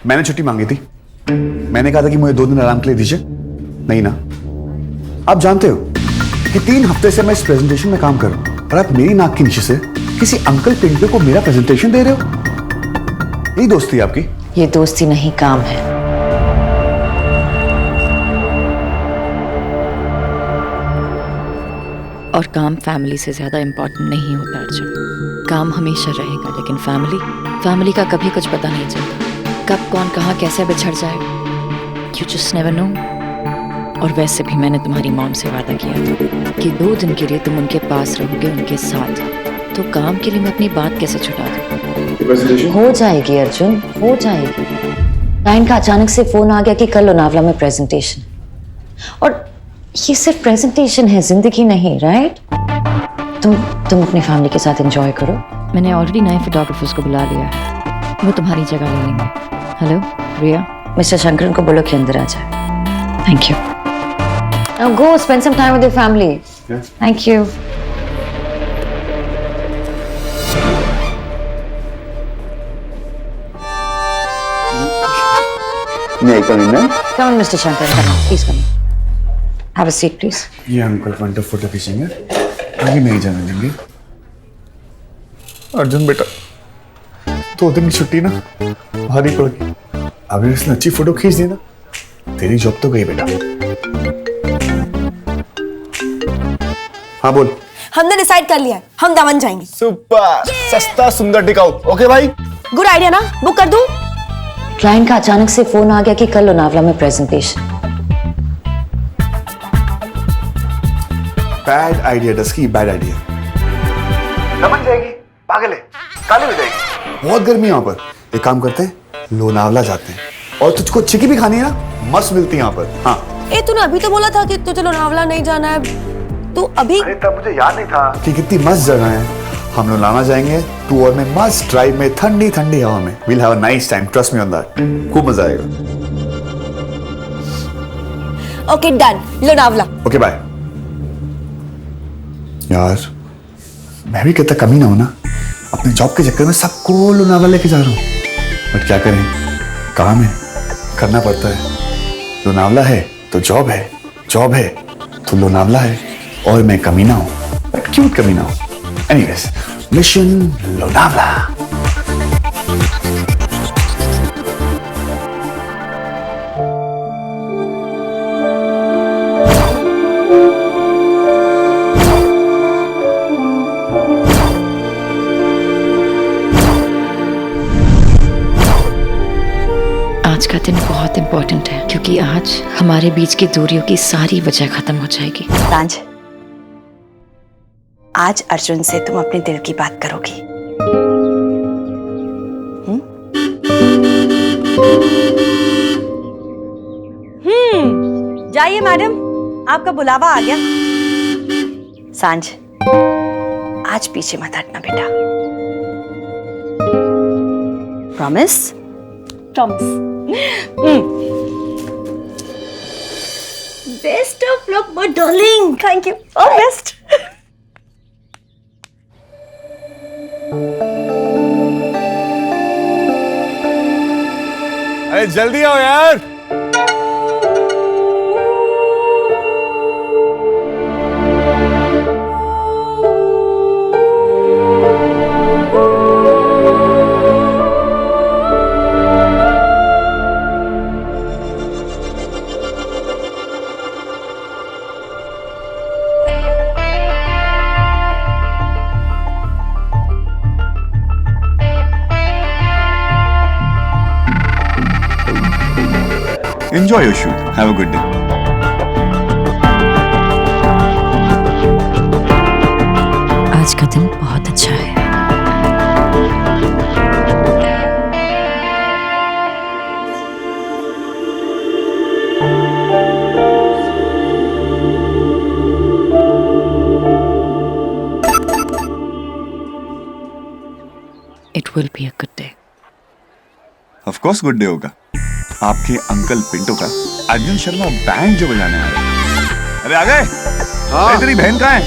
मैंने छुट्टी मांगी थी। मैंने कहा था कि मुझे 2 दिन आराम के लिए दीजिए। नहीं ना। आप जानते हो कि 3 हफ्ते से मैं इस प्रेजेंटेशन में काम कर रहा हूं और आप मेरी नाक के नीचे से किसी अंकल पिंटू को मेरा प्रेजेंटेशन दे रहे हो। यही दोस्ती है आपकी? ये दोस्ती नहीं, काम है। और काम फैमिली से ज्यादा इम्पोर्टेंट नहीं होता अर्जुन। काम हमेशा रहेगा, लेकिन फैमिली का कभी कुछ पता नहीं चलता। कब कौन कहाँ कैसे बिछड़ जाए, यू जस्ट नेवर नो। और वैसे भी मैंने तुम्हारी मॉम से वादा किया था कि 2 दिन के लिए तुम उनके पास रहोगे, उनके साथ। तो काम के लिए मैं अपनी बात कैसे छुटा दूं? हो जाएगी अर्जुन, हो जाएगी। क्लाइंट का अचानक से फोन आ गया कि कल लोनावला में प्रेजेंटेशन, और ये सिर्फ प्रेजेंटेशन है, जिंदगी नहीं, राइट? तुम अपनी फैमिली के साथ एंजॉय करो। मैंने ऑलरेडी नए फोटोग्राफर्स को बुला लिया है, वो तुम्हारी जगह ले लेंगे। हेलो रिया, मिस्टर शंकरन को बोलो कि अंदर आ जाए। Thank you. Now go spend some time with your family. Yes. Thank you. May I come in, ma'am? Come on, Mr. Shankar. Come on, please come. Have a seat, please. ये uncle front of photo खींचेंगे, आगे नहीं जाने देंगे। अर्जुन बेटा, 2 दिन की छुट्टी ना भारी पड़ गई। अगर इसने अच्छी फोटो खींच दी ना, तेरी जॉब तो गई बेटा। हाँ बोल। हमने डिसाइड कर लिया है, हम दमन जाएंगे। सुपर, सस्ता सुंदर टिकाऊ। ओके भाई, गुड आइडिया ना, बुक कर दूं? क्लाइंट का अचानक से फोन आ गया कि कल लोनावला में presentation. Bad idea dusky, bad idea. दमन जाएगी, पागल है, काली हो जाएगी। बहुत गर्मी है वहां पर। एक काम करते हैं, लोनावला जाते हैं। और तुझको चिकी भी खानी है ना, मस्त मिलती है यहाँ पर। हाँ। ए तूने अभी तो बोला था कि तुझे लोनावला नहीं जाना है। तू अभी? अरे तब मुझे याद नहीं था कि कितनी मस्त जगह है। हम लोनावला जाएंगे, तू और मैं मस्त ड्राइव में, ठंडी ठंडी हवा में। We'll have a nice time, trust me on that. खूब मजा आएगा। Okay done, Lonavala. Okay bye. यार मैं भी कितना कमी ना हो ना, अपने जॉब के चक्कर में सबको लोनावला लेके जा रहा हूँ। बट क्या करें, काम है, करना पड़ता है। लोनावला है तो जॉब है, जॉब है तो लोनावला है। और मैं कमीना हूं, बट क्यूट कमीना हूं। Anyways, mission Lonavala. आज का दिन बहुत इम्पोर्टेंट है, क्योंकि आज हमारे बीच की दूरियों की सारी वजह खत्म हो जाएगी। सांझ, आज अर्जुन से तुम अपने दिल की बात करोगी। जाइए मैडम, आपका बुलावा आ गया। सांझ, आज पीछे मत हटना बेटा। Promise? Promise. Best of luck my darling. Thank you, all best. अरे जल्दी आओ यार। Enjoy your shoot. Have a good day. आज का दिन बहुत अच्छा है। It will be a good day. Of course good day होगा। आपके अंकल पिंटू का अर्जुन शर्मा बैंड जो बजाने आ रहा है। अरे आ गए? हाँ। तेरी बहन कहाँ है?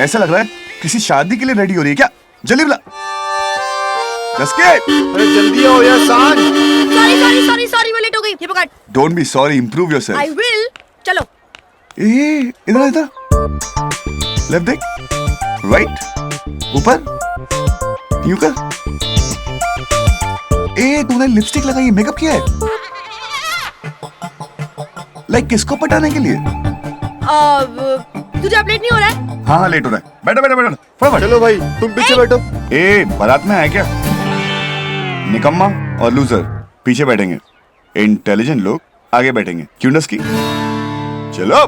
ऐसा लग रहा है किसी शादी के लिए रेडी हो रही है क्या? जल्दी बुला। अरे जल्दी आओ यार सांझ। Sorry shortcut. Don't be sorry, improve yourself. I will. चलो। ए इधर इधर, लेफ्ट देख, राइट, ऊपर, यूं कर। ए तूने लिपस्टिक लगाई, मेकअप किया है? लाइक किसको पटाने के लिए? तुझे अपडेट नहीं हो रहा है? हाँ लेट हो रहा है। बैठो बैठो बैठो फटाफट। चलो भाई, तुम पीछे बैठो। ए बारात में आए क्या? निकम्मा और लूजर पीछे बैठेंगे, इंटेलिजेंट लोग आगे बैठेंगे। क्यों डस की? चलो।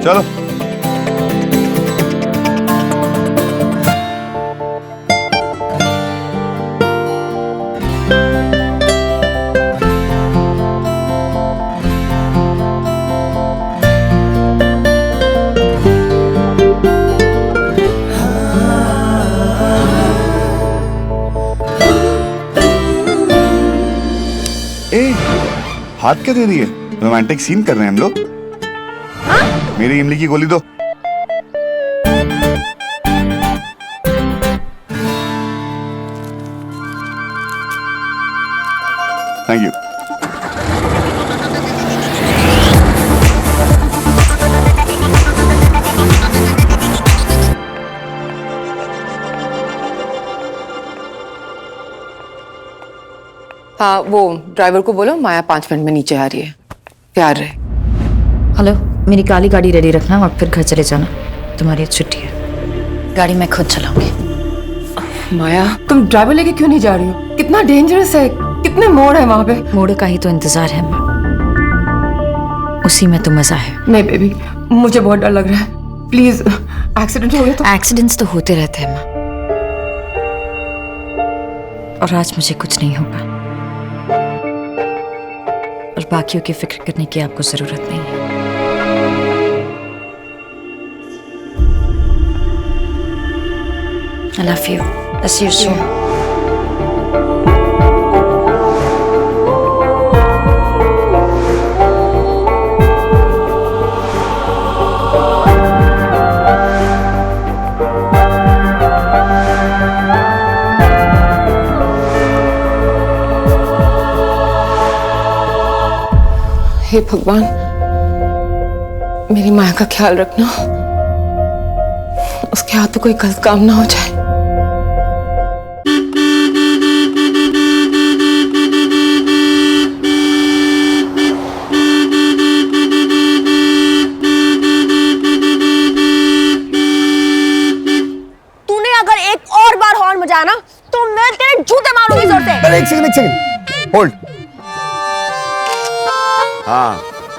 चलो। ए हाथ क्या दे रही है? रोमांटिक सीन कर रहे हैं हम लोग। मेरी इमली की गोली दो। Thank you. हाँ, वो ड्राइवर को बोलो माया 5 मिनट में नीचे आ रही है। प्यार रहे। हेलो, मेरी काली गाड़ी रेडी रखना और फिर घर चले जाना। तुम्हारी आज छुट्टी है। गाड़ी मैं खुद चलाऊंगी। माया, तुम ड्राइवर लेके क्यों नहीं जा रही हो? कितना डेंजरस है, कितने मोड़ है वहाँ पे। मोड़ का ही तो इंतजार है, उसी में तो मजा है। नहीं बेबी, मुझे बहुत डर लग रहा है। प्लीज, एक्सीडेंट हो गया तो? एक्सीडेंट्स तो होते रहते हैं माँ, और आज मुझे कुछ नहीं होगा, और बाकियों की फिक्र करने की आपको जरूरत नहीं है। I love you. I'll see you soon. हे भगवान, मेरी माया का ख्याल रखना, उसके हाथ तो कोई गलत काम ना हो जाए। तूने अगर एक और बार हॉर्न बजाया ना तो मैं तेरे जूते मारूंगी जोर से। अरे एक सेकंड, होल्ड। हाँ,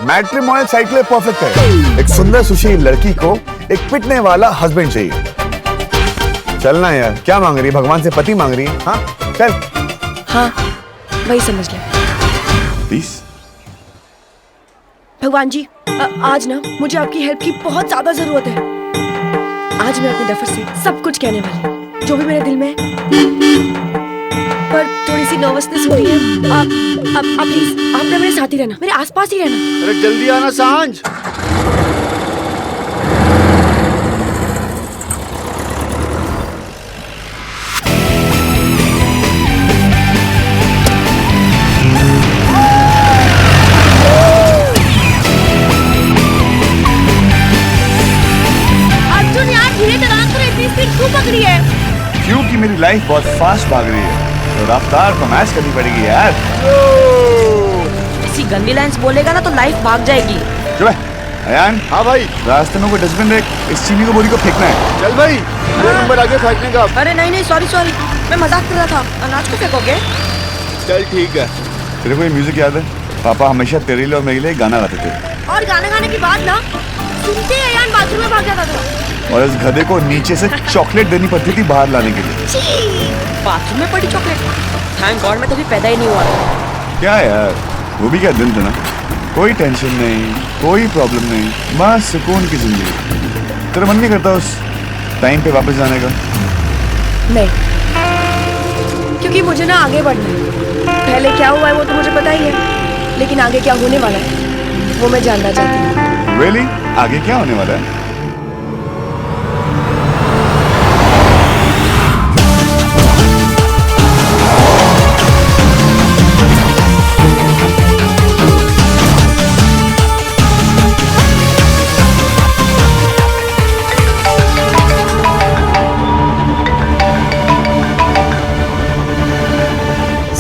मैट्रिमोनियल साइट के लिए परफेक्ट है। एक सुंदर सुशील लड़की को एक पिटने वाला हस्बैंड चाहिए। चलना यार, क्या मांग रही है? भगवान से पति मांग रही है? हाँ चल। हाँ, वही समझ ले। प्लीज। भगवान जी, आज ना मुझे आपकी हेल्प की बहुत ज्यादा जरूरत है। आज मैं अपने डफर से सब कुछ कहने वाली हूँ, जो भी मेरे दिल में है। पर थोड़ी सी नर्वसनेस हो रही है। आप प्लीज, आप ना मेरे साथ ही रहना, मेरे आसपास ही रहना। अरे जल्दी आना सांझ। अर्जुन यार, धीरे चलाना, तूने इतनी स्पीड क्यों पकड़ी है? क्योंकि मेरी लाइफ बहुत फास्ट भाग रही है, तो रफ्तार तो मैच करनी पड़ेगी यार। ऐसी गंदी लाइंस बोलेगा ना तो लाइफ भाग जाएगी। जो है अयान। हाँ भाई। रास्ते में कोई डस्टबिन देख, इस चीनी को बोरी को फेंकना है। चल भाई, 2 नंबर आगे फेंकने का। अरे नहीं, सॉरी, मैं मजाक कर रहा था। अनाज को फेंकोगे? चल ठीक है। तेरे को ये म्यूजिक याद है? पापा हमेशा तेरे लिए और मेरे लिए गाना गाते थे, और गाना गाने के बाद ना सुनते ही अयान बाथरूम में भाग जाता था। और इस गधे को नीचे से चॉकलेट देनी पड़ती थी बाहर लाने के लिए। बाथरूम में पड़ी चॉकलेट? थैंक गॉड मैं तभी पैदा ही नहीं हुआ था। क्या यार, वो भी क्या दिन था ना। कोई टेंशन नहीं, कोई प्रॉब्लम नहीं, बस सुकून की जिंदगी। तेरा मन नहीं करता उस टाइम पे वापस जाने का? नहीं, क्योंकि मुझे ना आगे बढ़ना है। पहले क्या हुआ है वो तो मुझे पता ही है, लेकिन आगे क्या होने वाला है वो मैं जानना चाहती हूँ। Really? आगे क्या होने वाला है?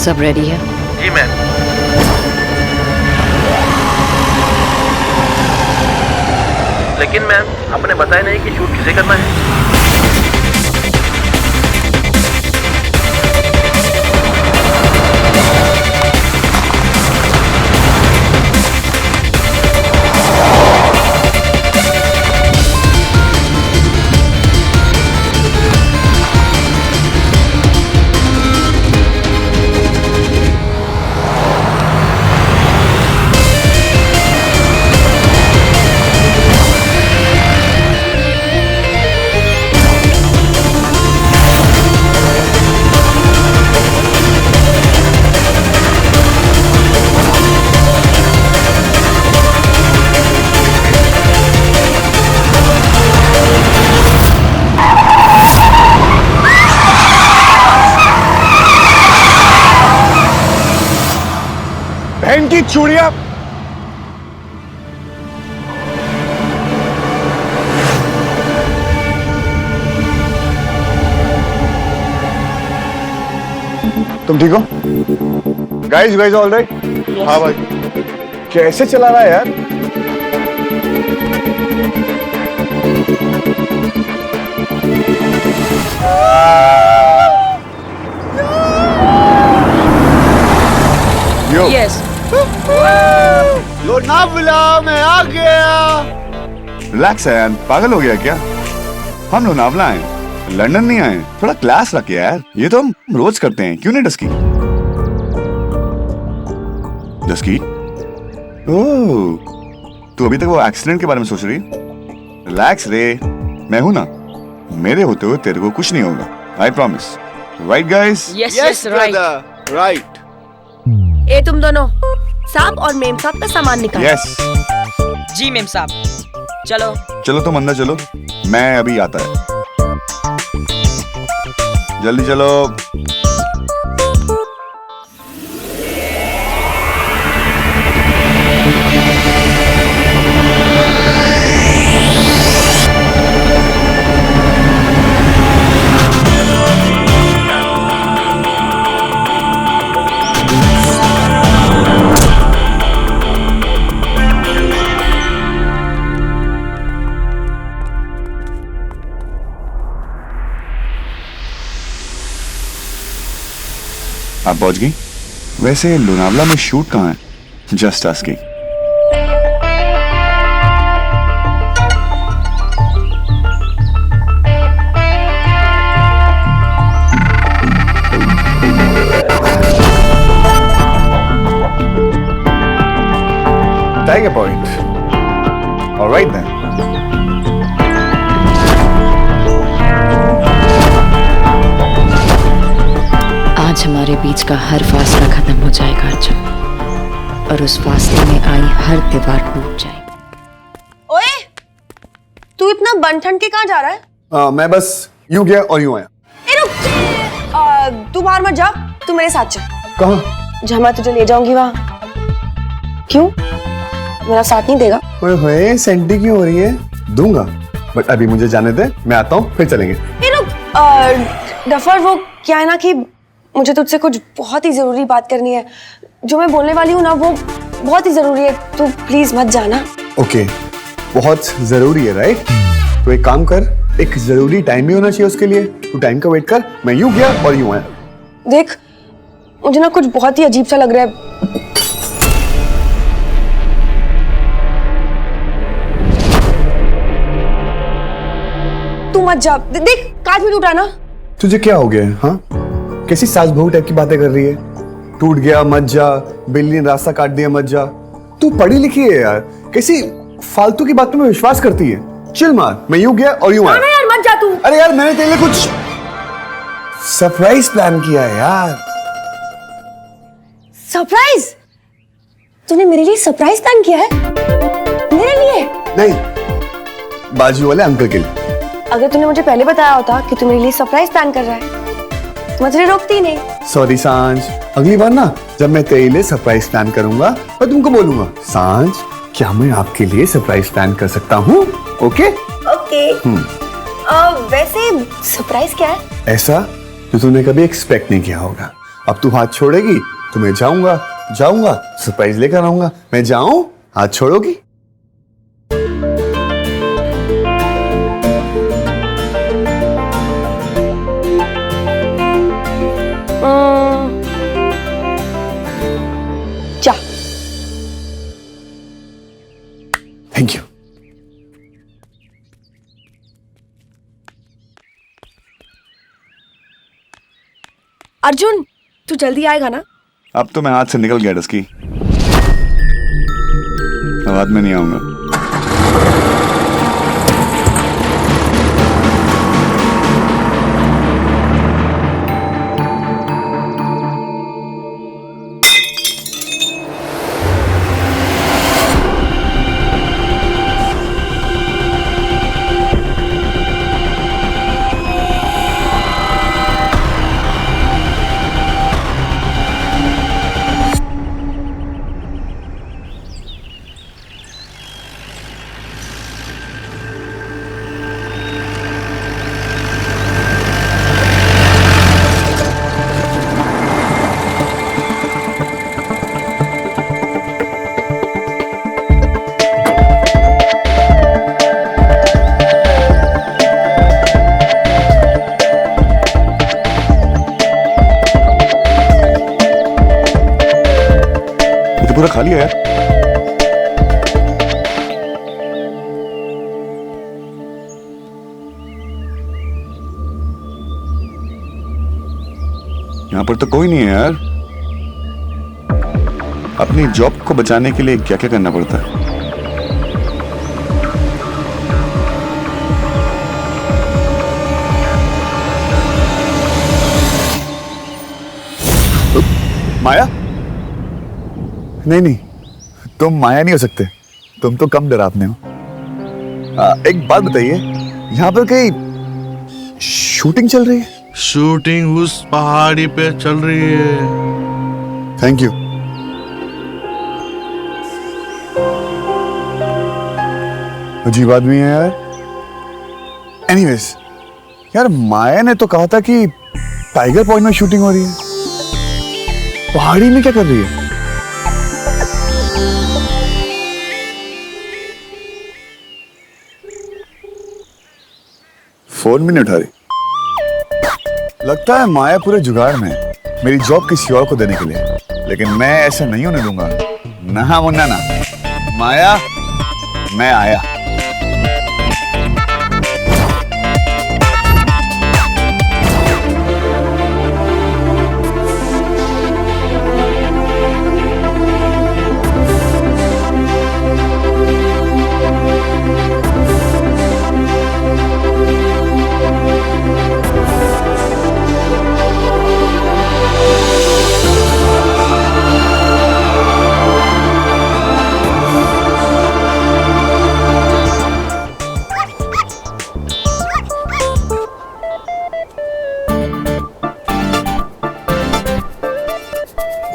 सब रेडी है? जी मैम। लेकिन मैम आपने बताया नहीं कि शूट किसे करना है। बहन की चूड़िया। तुम ठीक हो? Guys all right? हाँ भाई। कैसे चला रहा है यार? यो यस लोनावला मैं आ गया। रिलैक्स है यार, पागल हो गया क्या? हम लोनावला आए, लंदन नहीं आए। थोड़ा क्लास रख यार, ये तो हम रोज करते हैं। क्यों नहीं डस्की? डस्की? ओह, तू अभी तक वो एक्सीडेंट के बारे में सोच रही? रिलैक्स रे, मैं हूं ना। मेरे होते हुए तेरे को कुछ नहीं होगा, I promise. Right guys? Yes right. Right. ए तुम दोनों, साहब और मेम साहब का सामान निकालो। यस। जी मेम साहब, चलो। चलो तुम अंदर चलो, मैं अभी आता है। जल्दी चलो। आप पहुंच गई? वैसे लोनावला में शूट कहाँ है? Just asking. Tiger Point. All right then. आज हमारे बीच का हर फासला खत्म हो जाएगा अर्जुन, और उस फासले में आई हर दीवार टूट जाएगी। ओए, तू इतना बनठन के कहाँ जा रहा है? मैं बस यूं गया और यूं आया। ए रुक, तू बाहर मत जा, तू मेरे साथ चल। कहाँ? जहाँ मैं तुझे ले जाऊंगी वहाँ। क्यों? मेरा साथ नहीं देगा? ओए सेंटी क्यों हो रही है? दूंगा, बट अभी मुझे जाने दे, मैं आता हूँ, फिर चलेंगे। ए रुक, डफर, वो क्या है ना कि मुझे तुझसे कुछ बहुत ही जरूरी बात करनी है। जो मैं बोलने वाली हूँ ना, वो बहुत ही जरूरी है। तू प्लीज मत जाना। ओके, बहुत जरूरी है राइट? तो एक काम कर, एक जरूरी टाइम भी होना चाहिए उसके लिए। तू टाइम का वेट कर, मैं यूं गया और यूं आया। देख, मुझे ना कुछ बहुत ही अजीब सा लग रहा है। तू मत जा। देख, कांच भी टूटा ना। तुझे क्या हो गया है? हाँ, कैसी सास बहू टाइप की बातें कर रही है? टूट गया मत जा, बिल्ली ने रास्ता काट दिया मत जा। तू पढ़ी लिखी है यार, कैसी फालतू की बातों में विश्वास करती है? चिल मार, मैं यूं गया और यूं आया। ना यार, मत जा तू। अरे यार, मैंने तेरे लिए कुछ सरप्राइज प्लान किया है यार। सरप्राइज? तूने मेरे लिए सरप्राइज प्लान किया है? मेरे लिए? नहीं, बाजू वाले अंकल के लिए। अगर तूने मुझे पहले बताया होता कि तू मेरे लिए सरप्राइज प्लान कर रहा है, तो मैं तुझे रोकती नहीं। सॉरी सांझ, अगली बार ना जब मैं तेरे लिए सरप्राइज प्लान करूंगा मैं तुमको बोलूंगा, सांझ क्या मैं आपके लिए सरप्राइज प्लान कर सकता हूँ? ओके? ओके। वैसे सरप्राइज क्या है? ऐसा जो तूने कभी एक्सपेक्ट नहीं किया होगा। अब तू हाथ छोड़ेगी तो मैं जाऊंगा जाऊंगा सरप्राइज लेकर आऊंगा। मैं जाऊं, हाथ छोड़ोगी? जा। Thank you. अर्जुन, तू जल्दी आएगा ना? अब तो मैं हाथ से निकल गया डस्की, अब बाद में नहीं आऊंगा। पूरा खाली है यार। यहां पर तो कोई नहीं है यार। अपनी जॉब को बचाने के लिए क्या क्या करना पड़ता है। माया? नहीं, तुम माया नहीं हो सकते, तुम तो कम डरावने हो। एक बात बताइए, यहाँ पर कहीं शूटिंग चल रही है? शूटिंग उस पहाड़ी पे चल रही है। Thank you. अजीब आदमी है यार। एनीवेज, यार माया ने तो कहा था कि टाइगर पॉइंट में शूटिंग हो रही है, पहाड़ी में क्या कर रही है? फोन भी नहीं उठा रही। लगता है माया पूरे जुगाड़ में है मेरी जॉब किसी और को देने के लिए, लेकिन मैं ऐसा नहीं होने दूंगा। ना मुन्ना ना। माया, मैं आया।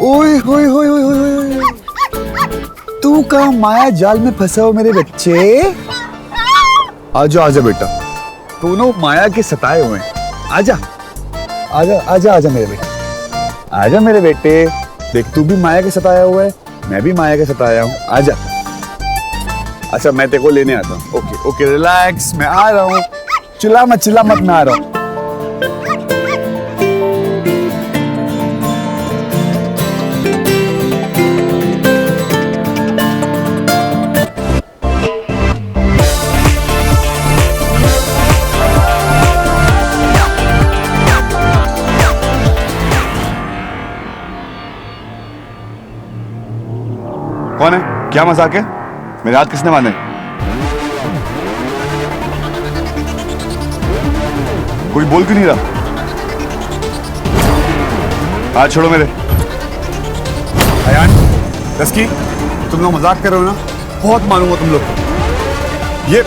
ओए होए होए होए होए, तू कहाँ माया जाल में फंसा हो मेरे बच्चे? आजा आजा बेटा, दोनों माया के सताए हुए हैं। आजा आजा आजा आजा मेरे बेटे, आजा मेरे बेटे। देख, तू भी माया के सताया हुआ है, मैं भी माया के सताया हूँ। आजा। अच्छा, मैं तेरे को लेने आता हूँ। ओके ओके, रिलैक्स, मैं आ रहा हूँ। चिल्ला मत मैं आ रहा हूँ। कौन है? क्या मजाक है? मेरे हाथ किसने बांधे? कोई बोल क्यों नहीं रहा? हाथ छोड़ो मेरे। अयान, रस्की, तुम लोग मजाक कर रहे हो ना? बहुत मारूंगा तुम लोग। ये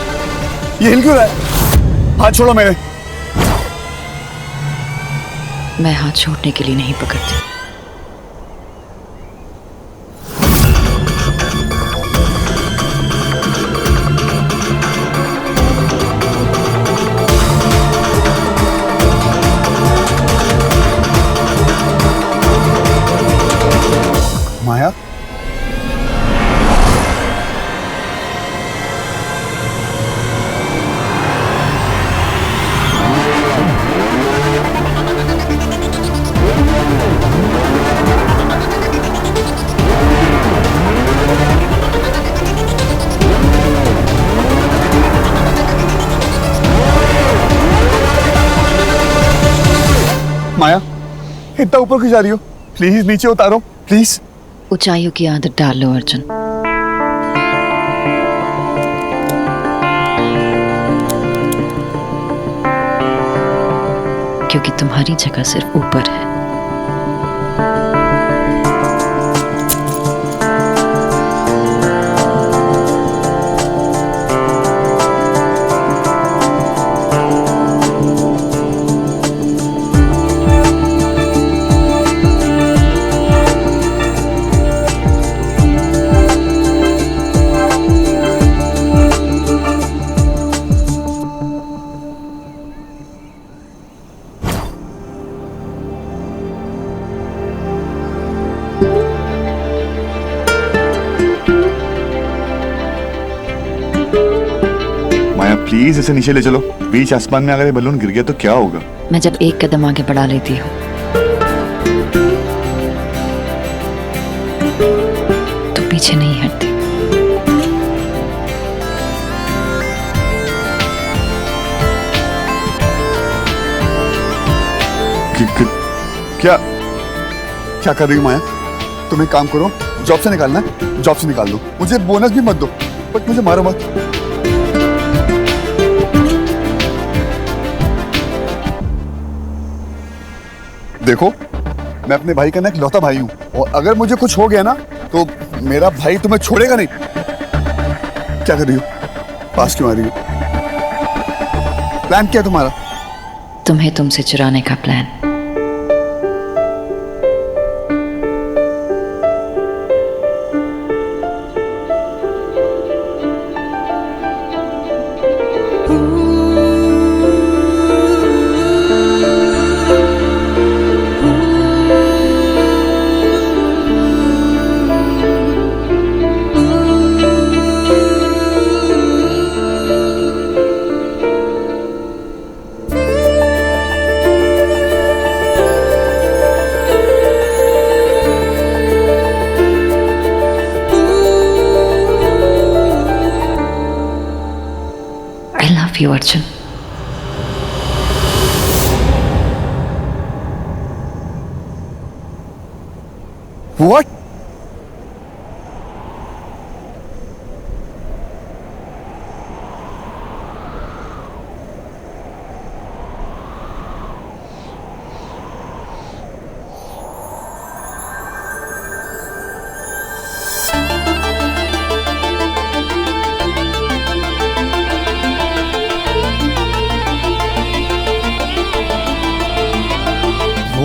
हिल क्यों रहा है? हाथ छोड़ो मेरे। मैं हाथ छोड़ने के लिए नहीं पकड़ती। माया, इतना ऊपर क्यों जा रही हो? प्लीज नीचे उतारो प्लीज। ऊंचाइयों की आदत डाल लो अर्जुन। क्योंकि तुम्हारी जगह सिर्फ ऊपर है। माया प्लीज इसे नीचे ले चलो। बीच आसमान में अगर ये बलून गिर गया तो क्या होगा? मैं जब एक कदम आगे बढ़ा लेती हूँ तो पीछे नहीं हटती। क्या क्या कर रही हो माया? तुम एक काम करो, जॉब से निकालना है, जॉब से निकाल दो। मुझे बोनस भी मत दो, बट मुझे मारो मत। देखो, मैं अपने भाई का ना इकलौता भाई हूं, और अगर मुझे कुछ हो गया ना तो मेरा भाई तुम्हें छोड़ेगा नहीं। क्या कर रही हो? पास क्यों आ रही हो? प्लान क्या है तुम्हारा? तुम्हें तुमसे चुराने का plan. I love you, Arjun. What?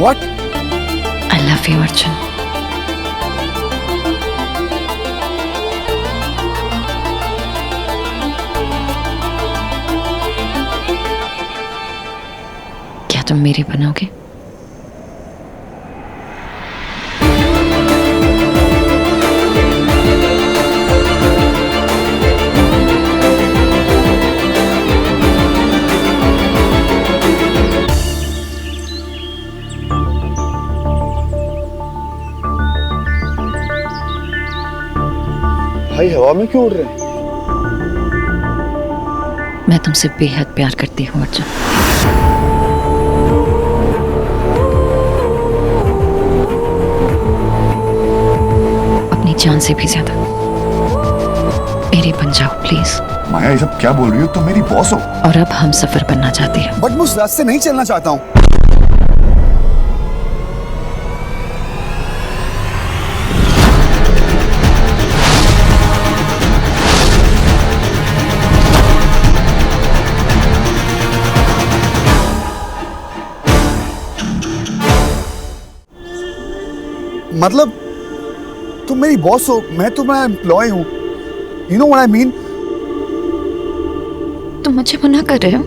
What? I love you, Arjun. क्या तुम मेरी बनोगे? भाई हवा में क्यों उड़ रहे हैं? मैं तुमसे बेहद प्यार करती हूँ अर्जुन। अपनी जान से भी ज्यादा। मेरी बन जाओ प्लीज। माया ये सब क्या बोल रही हो? तुम मेरी बॉस हो। और अब हम सफर बनना चाहते हैं। बट मैं उस रास्ते नहीं चलना चाहता हूँ। मतलब तुम मेरी बॉस हो, मैं तुम्हारा एम्प्लॉय हूं। You know what I mean? तुम मुझे मना कर रहे हो?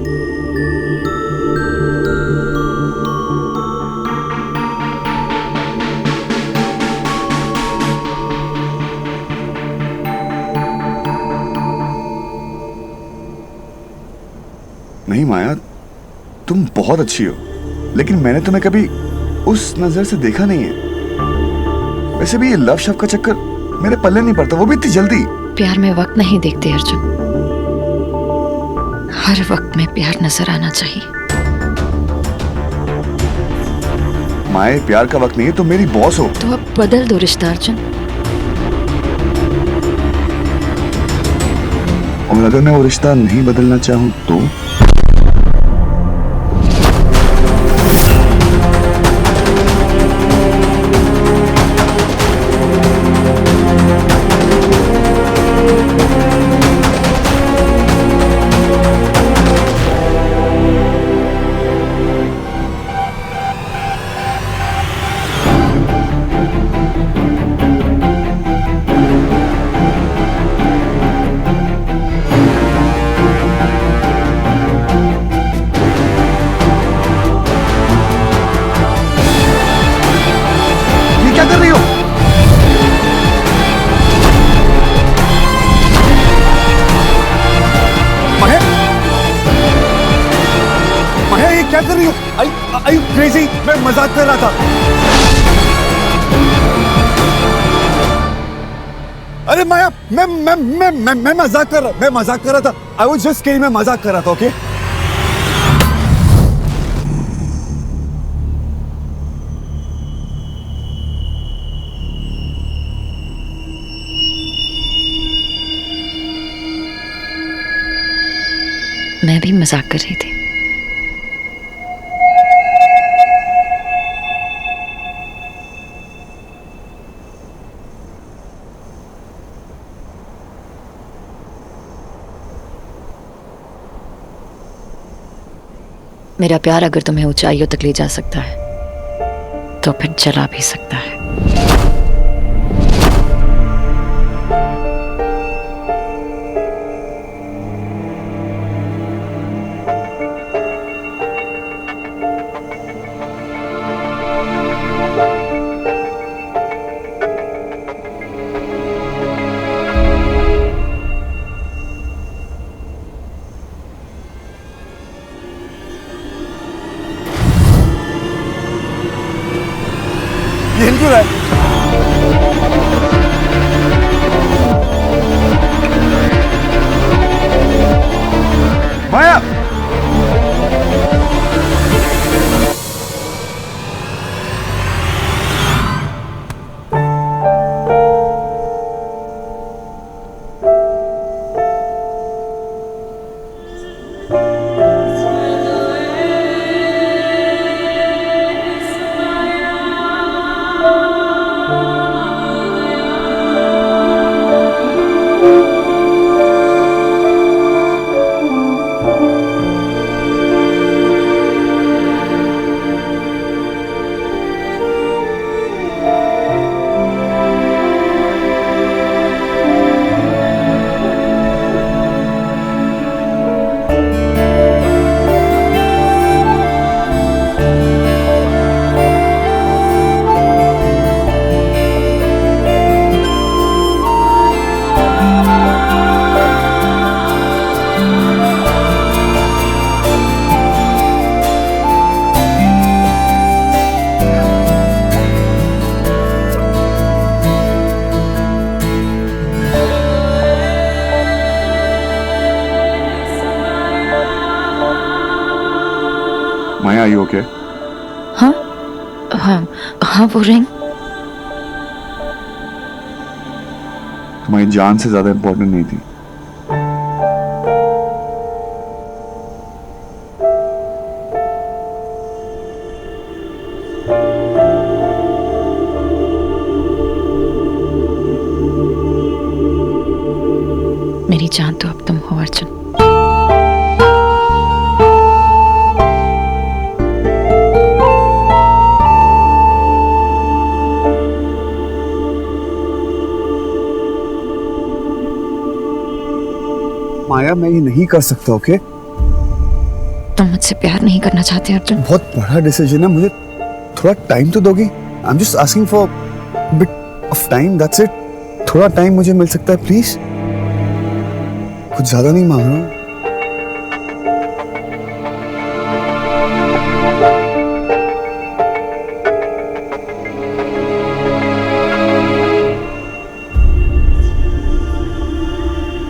नहीं माया, तुम बहुत अच्छी हो, लेकिन मैंने तुम्हें कभी उस नजर से देखा नहीं है। वैसे भी ये लव शव का चक्कर मेरे पल्ले नहीं पड़ता, वो भी इतनी जल्दी। प्यार में वक्त नहीं देखते अर्जुन, हर वक्त में प्यार नजर आना चाहिए। माए प्यार का वक्त नहीं है, तुम मेरी बॉस हो। तो अब बदल दो रिश्ता अर्जुन। और अगर मैं वो रिश्ता नहीं बदलना चाहूं तो? क्या कर रही हो? माया, माया ये क्या कर रही हो? Are you crazy? मैं मजाक कर रहा था। अरे माया, मैं मजाक कर रहा था। I was just kidding, मैं मजाक कर रहा था, ओके? मैं भी मजाक कर रही थी। मेरा प्यार अगर तुम्हें ऊंचाइयों तक ले जा सकता है तो फिर चला भी सकता है। ये हिल क्यों रहा है? माया, माया, you okay? हाँ हाँ हाँ, वो रिंग तुम्हारी जान से ज्यादा इंपॉर्टेंट नहीं थी। मेरी जान तो अब तुम हो अर्जुन। माया, मैं ये नहीं कर सकता, ओके? तुम मुझसे प्यार नहीं करना चाहते अर्जुन? बहुत बड़ा डिसीजन है, मुझे थोड़ा टाइम तो दोगी? I am just asking for bit of time, that's it. थोड़ा टाइम मुझे मिल सकता है प्लीज? कुछ ज्यादा नहीं मांग रहा हूं।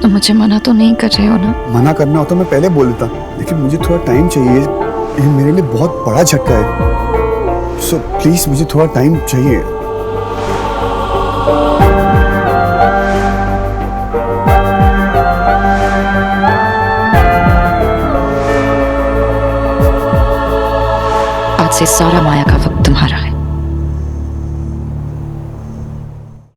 तुम मुझे मना तो नहीं कर रहे हो ना? मना करना हो तो मैं पहले बोल देता, लेकिन मुझे थोड़ा टाइम चाहिए। ये मेरे लिए बहुत बड़ा झटका है। सो प्लीज मुझे थोड़ा टाइम चाहिए। आज से सारा माया का वक्त तुम्हारा है।